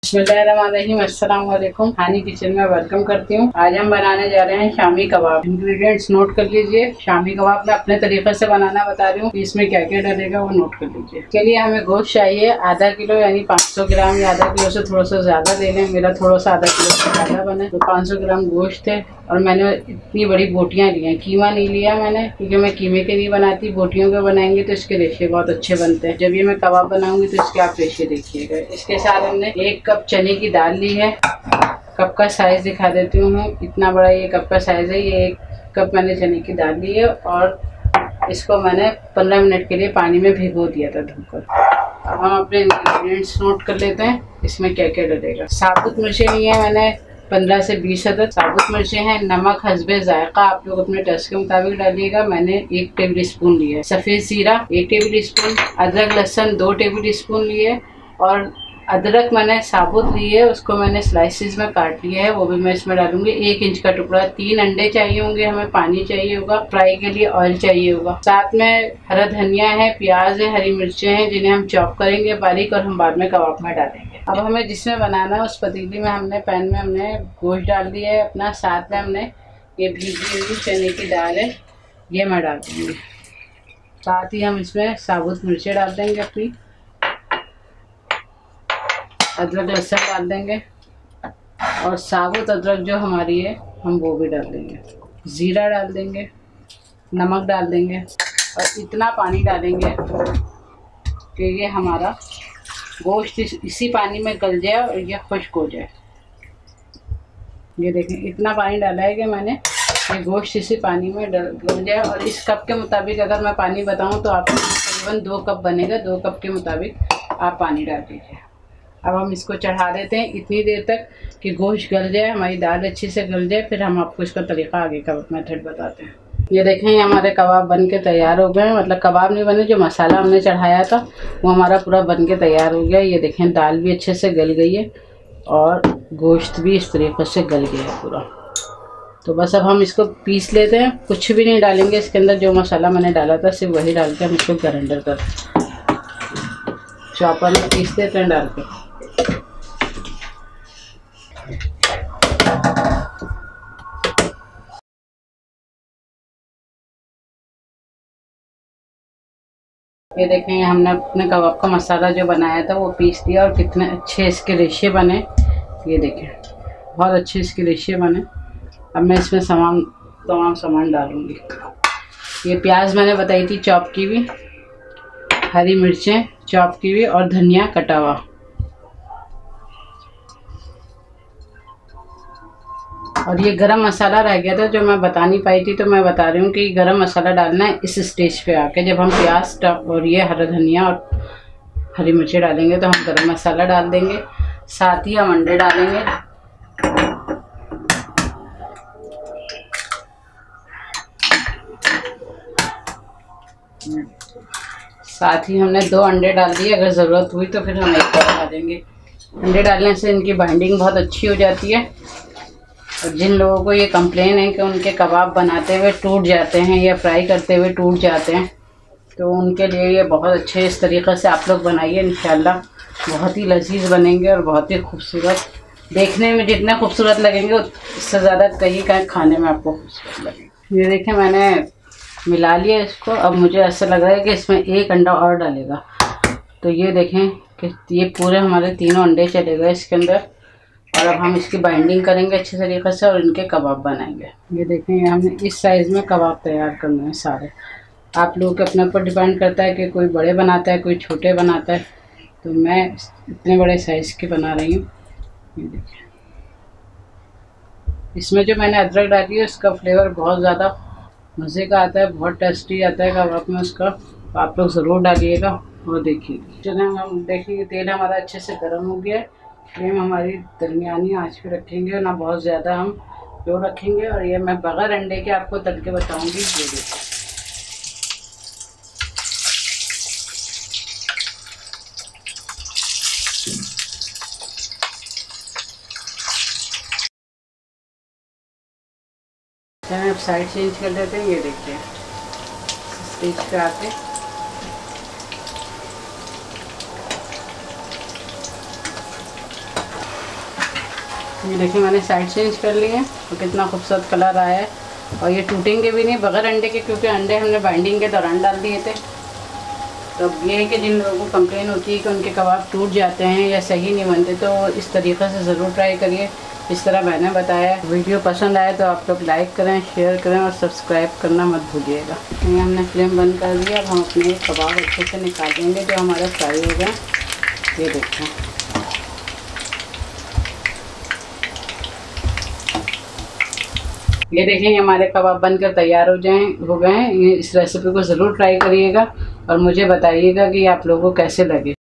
बिस्मिल्लाहिर्रहमानिर्रहीम। अस्सलाम वालेकुम। हानी किचन में वेलकम करती हूँ। आज हम बनाने जा रहे हैं शामी कबाब। इंग्रेडिएंट्स नोट कर लीजिए। शामी कबाब मैं अपने तरीके से बनाना बता रही हूँ, इसमें क्या क्या डलेगा वो नोट कर लीजिए। के लिए हमें गोश्त चाहिए आधा किलो, यानी 500 ग्राम या आधा किलो से थोड़ा सा ज्यादा ले लें। मेरा थोड़ा सा आधा किलो से ज्यादा बने तो 500 ग्राम गोश्त है। और मैंने इतनी बड़ी बोटियाँ ली हैं। कीमा नहीं लिया मैंने, क्योंकि मैं कीमे के नहीं बनाती, बोटियों के बनाएंगे तो इसके रेशे बहुत अच्छे बनते हैं। जब ये मैं कबाब बनाऊंगी तो इसके आप रेशे देखिएगा। इसके साथ हमने 1 कप चने की दाल ली है। कप का साइज दिखा देती हूँ मैं, इतना बड़ा ये कप का साइज है। ये 1 कप मैंने चने की दाल ली है और इसको मैंने 15 मिनट के लिए पानी में भिगो दिया था धोकर। अब हम अपने इंग्रेडिएंट्स नोट कर लेते हैं, इसमें क्या क्या डलेगा। साबुत मिर्चें ली है मैंने 15 से 20 अदद साबुत मिर्चें हैं। नमक हस्बे जायका, आप लोग अपने टेस्ट के मुताबिक डालिएगा। मैंने 1 टेबल स्पून लिया है। सफ़ेद जीरा 1 टेबल स्पून, अदरक लहसुन 2 टेबल स्पून लिए। और अदरक मैंने साबुत ली है, उसको मैंने स्लाइसिस में काट लिया है, वो भी मैं इसमें डालूंगी। 1 इंच का टुकड़ा। 3 अंडे चाहिए होंगे हमें, पानी चाहिए होगा, फ्राई के लिए ऑयल चाहिए होगा। साथ में हरा धनिया है, प्याज है, हरी मिर्चें हैं, जिन्हें हम चॉप करेंगे बारीक और हम बाद में कबाब में डालेंगे। अब हमें जिसमें बनाना है उस पतीली में हमने पैन में हमने गोश्त डाल दिया है अपना। साथ में हमने ये भीगी हुई चने की दाल है, ये मैं डाल दूँगी। साथ ही हम इसमें साबुत मिर्चें डाल देंगे अपनी, अदरक लहसुन डाल देंगे और साबुत अदरक जो हमारी है हम वो भी डाल देंगे। ज़ीरा डाल देंगे, नमक डाल देंगे और इतना पानी डालेंगे कि ये हमारा गोश्त इसी पानी में गल जाए और ये खुश्क हो जाए। ये देखें, इतना पानी डाला है कि मैंने ये गोश्त इसी पानी में गल जाए। और इस कप के मुताबिक अगर मैं पानी बताऊं तो आपको तकरीबन 2 कप बनेगा। 2 कप के मुताबिक आप पानी डाल दीजिए। अब हम इसको चढ़ा देते हैं इतनी देर तक कि गोश्त गल जाए, हमारी दाल अच्छी से गल जाए, फिर हम आपको इसका तरीका आगे का मेथड बताते हैं। ये देखें, ये हमारे कबाब बन के तैयार हो गए हैं। मतलब कबाब नहीं बने, जो मसाला हमने चढ़ाया था वो हमारा पूरा बन के तैयार हो गया। ये देखें, दाल भी अच्छे से गल गई है और गोश्त भी इस तरीके से गल गया है पूरा। तो बस अब हम इसको पीस लेते हैं। कुछ भी नहीं डालेंगे इसके अंदर, जो मसाला मैंने डाला था सिर्फ वही डाल के हम इसको ग्राइंडर कर चॉपर में पीस देते हैं डाल के। ये देखें, हमने अपने कबाब का मसाला जो बनाया था वो पीस दिया और कितने अच्छे इसके रेशे बने। ये देखें, बहुत अच्छे इसके रेशे बने। अब मैं इसमें तमाम सामान डालूंगी। ये प्याज मैंने बताई थी चॉप की हुई, हरी मिर्चें चॉप की हुई और धनिया कटा हुआ। और ये गरम मसाला रह गया था जो मैं बता नहीं पाई थी, तो मैं बता रही हूँ कि गरम मसाला डालना है इस स्टेज पे आके। जब हम प्याज और ये हरा धनिया और हरी मिर्ची डालेंगे तो हम गरम मसाला डाल देंगे। साथ ही हम अंडे डालेंगे। साथ ही हमने 2 अंडे डाल दिए, अगर ज़रूरत हुई तो फिर हम 1 और डालेंगे। अंडे डालने से इनकी बाइंडिंग बहुत अच्छी हो जाती है। और जिन लोगों को ये कंप्लेन है कि उनके कबाब बनाते हुए टूट जाते हैं या फ्राई करते हुए टूट जाते हैं, तो उनके लिए ये बहुत अच्छे इस तरीक़े से आप लोग बनाइए। इंशाल्लाह बहुत ही लजीज बनेंगे और बहुत ही खूबसूरत। देखने में जितने खूबसूरत लगेंगे उससे ज़्यादा कहीं खाने में आपको खूबसूरत लगेंगे। ये देखें, मैंने मिला लिया इसको। अब मुझे ऐसा लग रहा है कि इसमें 1 अंडा और डालेगा। तो ये देखें कि ये पूरे हमारे 3 अंडे चले गए इसके अंदर। और अब हम इसकी बाइंडिंग करेंगे अच्छे तरीके से और इनके कबाब बनाएंगे। ये देखें, हमने इस साइज़ में कबाब तैयार करने हैं सारे। आप लोगों के अपने ऊपर डिपेंड करता है कि कोई बड़े बनाता है, कोई छोटे बनाता है। तो मैं इतने बड़े साइज़ के बना रही हूँ। ये देखें, इसमें जो मैंने अदरक डाली है उसका फ्लेवर बहुत ज़्यादा मज़े का आता है, बहुत टेस्टी आता है कबाब में उसका। तो आप लोग ज़रूर डालिएगा। और देखिए, चलिए हम देखेंगे, तेल हमारा अच्छे से गर्म हो गया है। फ्लेम हमारी दरमियानी आंच पे रखेंगे, ना बहुत ज़्यादा हम लो रखेंगे। और ये मैं बगैर अंडे के आपको तल के बताऊँगी। ये देखिए, अब साइड चेंज कर लेते हैं। ये देखिए, स्टेज पे आके ये देखिए मैंने साइड चेंज कर ली है और कितना खूबसूरत कलर आया है। और ये टूटेंगे भी नहीं बगैर अंडे के, क्योंकि अंडे हमने बाइंडिंग के दौरान डाल दिए थे। तो ये है कि जिन लोगों को कंप्लेन होती है कि उनके कबाब टूट जाते हैं या सही नहीं बनते, तो इस तरीक़े से ज़रूर ट्राई करिए इस तरह मैंने बताया। वीडियो पसंद आए तो आप लोग लाइक करें, शेयर करें और सब्सक्राइब करना मत भूलिएगा। ये हमने फ्लेम बंद कर दिया। अब हम अपने कबाब अच्छे से निकाल देंगे जो हमारे फ्राई हो गए। ये देखें, ये देखें हमारे कबाब बनकर तैयार हो गए हैं। इस रेसिपी को ज़रूर ट्राई करिएगा और मुझे बताइएगा कि आप लोगों को कैसे लगे।